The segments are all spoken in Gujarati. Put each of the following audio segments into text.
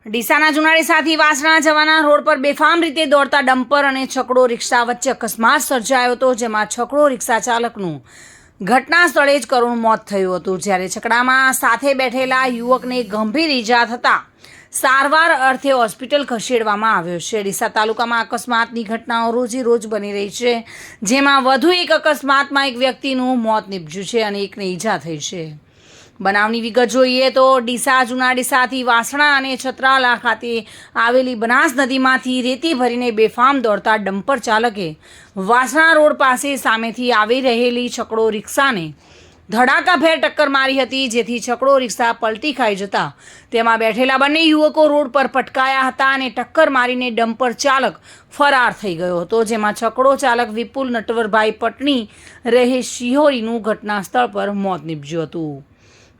ડીસાના જુનાડીસાથી વાસણા જવાના રોડ પર બેફામ રીતે દોડતા ડમ્પર અને છકડો રિક્ષા વચ્ચે અકસ્માત સર્જાયો હતો, જેમાં છકડો રિક્ષા ચાલકનું ઘટના સ્થળે જ કરુણ મોત થયું હતું, જ્યારે છકડામાં સાથે બેઠેલા યુવકને ગંભીર ઈજા થતાં સારવાર અર્થે હોસ્પિટલ ખસેડવામાં આવ્યો છે। ડીસા તાલુકામાં અકસ્માતની ઘટનાઓ રોજે રોજ બની રહી છે, જેમાં વધુ એક અકસ્માતમાં એક વ્યક્તિનું મોત નીપજ્યું છે અને એકને ઈજા થઈ છે। બનાવની વિગત જોઈએ તો ડીસા જુનાડીસાથી વાસણા અને છત્રાલા ખાતે આવેલી બનાસ નદીમાંથી રેતી ભરીને બેફામ દોડતા ડમ્પર ચાલકે વાસણા રોડ પાસે સામેથી આવી રહેલી છકડો રિક્ષાને ધડાકાભેર ટક્કર મારી હતી, જેથી છકડો રિક્ષા પલટી ખાઈ જતા તેમાં બેઠેલા બંને યુવકો રોડ પર પટકાયા હતા અને ટક્કર મારીને ડમ્પર ચાલક ફરાર થઈ ગયો હતો, જેમાં છકડો ચાલક વિપુલ નટવરભાઈ પટણી રહે શિહોરીનું ઘટના સ્થળ પર મોત નીપજ્યું હતું,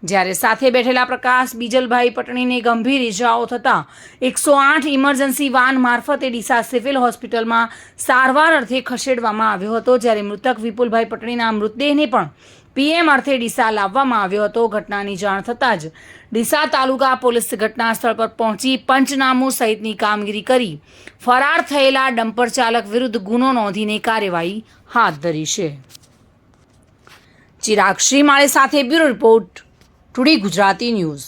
જ્યારે સાથે બેઠેલા પ્રકાશ બીજલભાઈ પટણીને ગંભીર ઇજાઓ થતાં 108 ઇમરજન્સી વાન મારફતે ડીસા સિવિલ હોસ્પિટલમાં સારવાર અર્થે ખસેડવામાં આવ્યો હતો, જ્યારે મૃતક વિપુલભાઈ પટણીના મૃતદેહને પણ પીએમ અર્થે ડીસા લાવવામાં આવ્યો હતો। ઘટનાની જાણ થતાં જ ડીસા તાલુકા પોલીસ ઘટના સ્થળ પર પહોંચી પંચનામું સહિતની કામગીરી કરી ફરાર થયેલા ડમ્પર ચાલક વિરુદ્ધ ગુનો નોંધીને કાર્યવાહી હાથ ધરી છે। ચિરાગ શ્રીમાળે સાથે bureau report, today Gujarati news.